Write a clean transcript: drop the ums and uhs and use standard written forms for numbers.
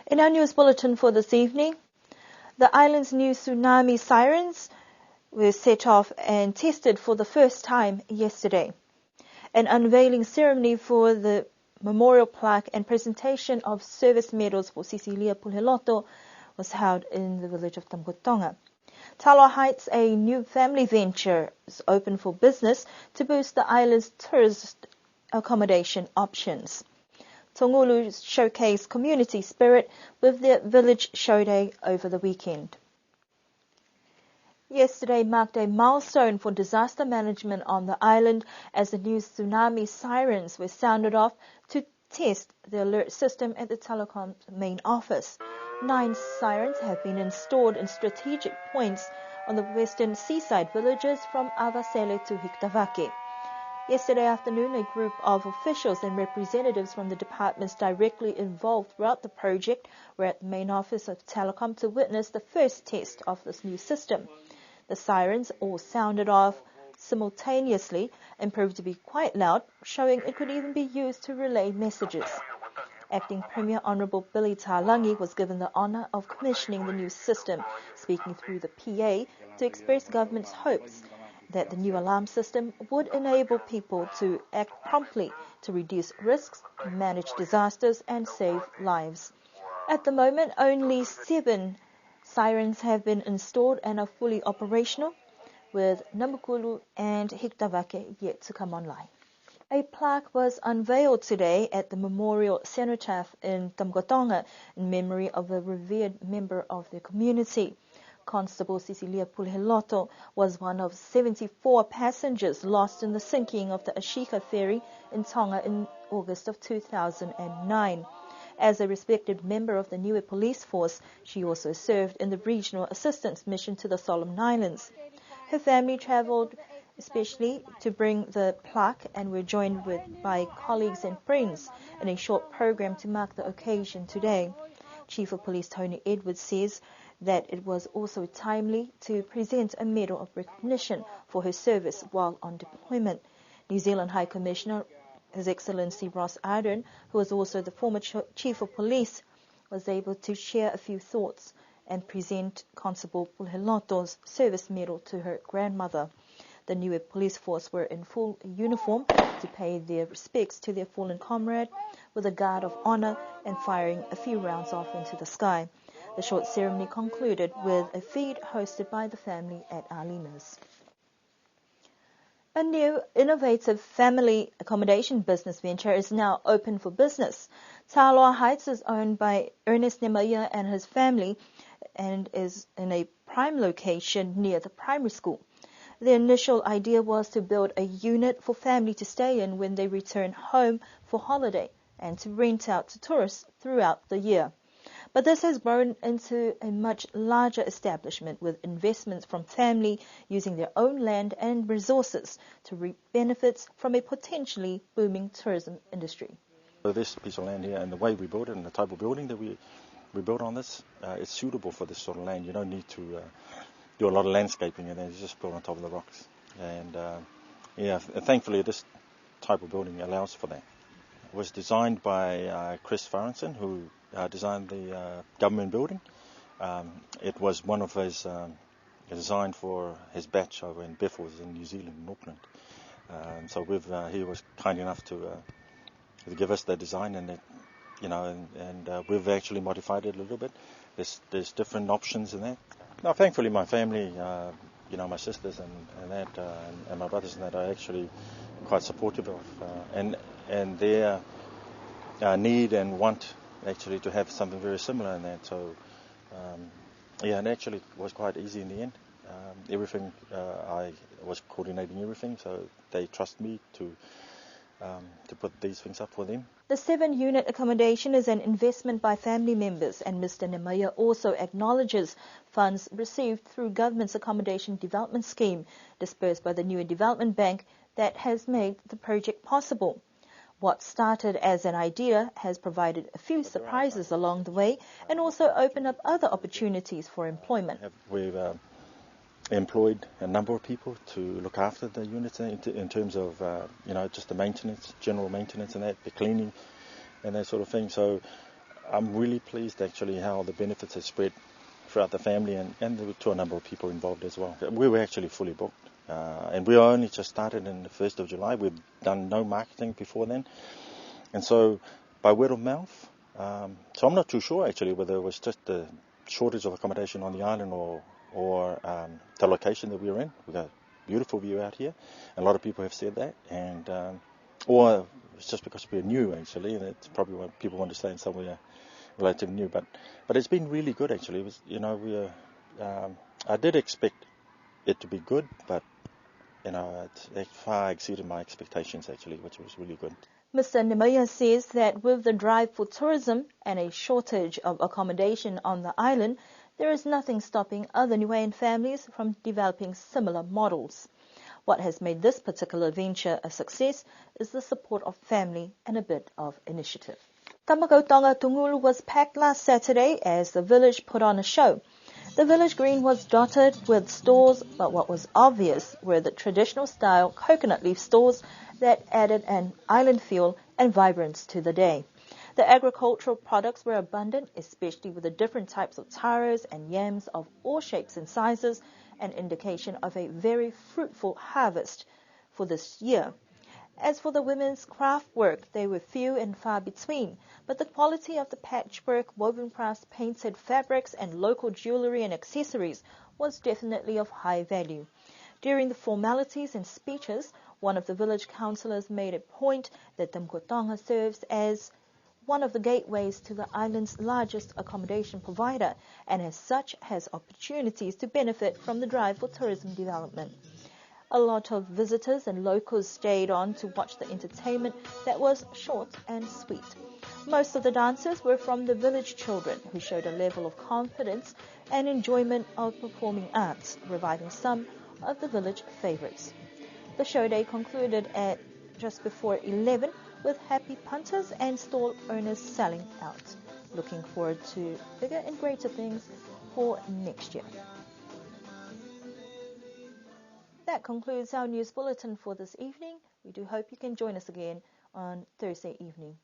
In our news bulletin for this evening, the island's new tsunami sirens were set off and tested for the first time yesterday. An unveiling ceremony for the memorial plaque and presentation of service medals for Cecilia Puleloto was held in the village of Tamgotonga. Taloa Heights, a new family venture, is open for business to boost the island's tourist accommodation options. Tongulu showcased community spirit with their village show day over the weekend. Yesterday marked a milestone for disaster management on the island as the new tsunami sirens were sounded off to test the alert system at the telecom's main office. 9 sirens have been installed in strategic points on the western seaside villages from Avasele to Hiktavake. Yesterday afternoon, a group of officials and representatives from the departments directly involved throughout the project were at the main office of Telecom to witness the first test of this new system. The sirens all sounded off simultaneously and proved to be quite loud, showing it could even be used to relay messages. Acting Premier Honourable Billy Talangi was given the honour of commissioning the new system, speaking through the PA to express government's hopes that the new alarm system would enable people to act promptly to reduce risks, manage disasters and save lives. At the moment, only 7 sirens have been installed and are fully operational, with Namukulu and Hiktavake yet to come online. A plaque was unveiled today at the Memorial Cenotaph in Tamgotonga in memory of a revered member of the community. Constable Cecilia Puleloto was one of 74 passengers lost in the sinking of the Ashika ferry in Tonga in August of 2009. As a respected member of the Niue police force, she also served in the regional assistance mission to the Solomon Islands. Her family travelled especially to bring the plaque and were joined by colleagues and friends in a short program to mark the occasion today. Chief of Police Tony Edwards says that it was also timely to present a medal of recognition for her service while on deployment. New Zealand High Commissioner His Excellency Ross Ardern, who was also the former Chief of Police, was able to share a few thoughts and present Constable Puleloto's service medal to her grandmother. The Niue police force were in full uniform to pay their respects to their fallen comrade with a guard of honour and firing a few rounds off into the sky. The short ceremony concluded with a feed hosted by the family at Arlena's. A new innovative family accommodation business venture is now open for business. Taloa Heights is owned by Ernest Nemaya and his family and is in a prime location near the primary school. The initial idea was to build a unit for family to stay in when they return home for holiday and to rent out to tourists throughout the year. But this has grown into a much larger establishment with investments from family using their own land and resources to reap benefits from a potentially booming tourism industry. So this piece of land here and the way we built it and the type of building that we built on this, it's suitable for this sort of land. You don't need to do a lot of landscaping and then it's just built on top of the rocks. And thankfully this type of building allows for that. It was designed by Chris Farrenson, who designed the government building. It was one of his designed for his batch over in Bethels in New Zealand, in Auckland. So he was kind enough to give us the design, and we've actually modified it a little bit. There's different options in that. Now, thankfully, my family, my sisters and my brothers and that are actually quite supportive of and their need and want actually to have something very similar in that. So, and actually it was quite easy in the end. Everything, I was coordinating everything, so they trust me to put these things up for them. The 7-unit accommodation is an investment by family members, and Mr. Nemaya also acknowledges funds received through government's accommodation development scheme dispersed by the Niue Development Bank that has made the project possible. What started as an idea has provided a few surprises along the way and also opened up other opportunities for employment. We've employed a number of people to look after the units in terms of, just the maintenance, general maintenance and that, the cleaning and that sort of thing. So I'm really pleased actually how the benefits have spread throughout the family and to a number of people involved as well. We were actually fully booked. And we only just started in the 1st of July. We've done no marketing before then. And so by word of mouth, so I'm not too sure actually whether it was just the shortage of accommodation on the island or the location that we were in. We've got a beautiful view out here. A lot of people have said that. And or it's just because we're new actually. And it's probably what people want to stay in somewhere relatively new. But it's been really good actually. It was, I did expect it to be good, but it far exceeded my expectations actually, which was really good. Mr. Nemaya says that with the drive for tourism and a shortage of accommodation on the island, there is nothing stopping other Niuean families from developing similar models. What has made this particular venture a success is the support of family and a bit of initiative. Kamakautaga Tungulu was packed last Saturday as the village put on a show. The village green was dotted with stores, but what was obvious were the traditional style coconut leaf stores that added an island feel and vibrance to the day. The agricultural products were abundant, especially with the different types of taros and yams of all shapes and sizes, an indication of a very fruitful harvest for this year. As for the women's craft work, they were few and far between, but the quality of the patchwork, woven crafts, painted fabrics, and local jewellery and accessories was definitely of high value. During the formalities and speeches, one of the village councillors made a point that Mkotonga serves as one of the gateways to the island's largest accommodation provider, and as such has opportunities to benefit from the drive for tourism development. A lot of visitors and locals stayed on to watch the entertainment that was short and sweet. Most of the dancers were from the village children, who showed a level of confidence and enjoyment of performing arts, reviving some of the village favourites. The show day concluded at just before 11 with happy punters and stall owners selling out. Looking forward to bigger and greater things for next year. That concludes our news bulletin for this evening. We do hope you can join us again on Thursday evening.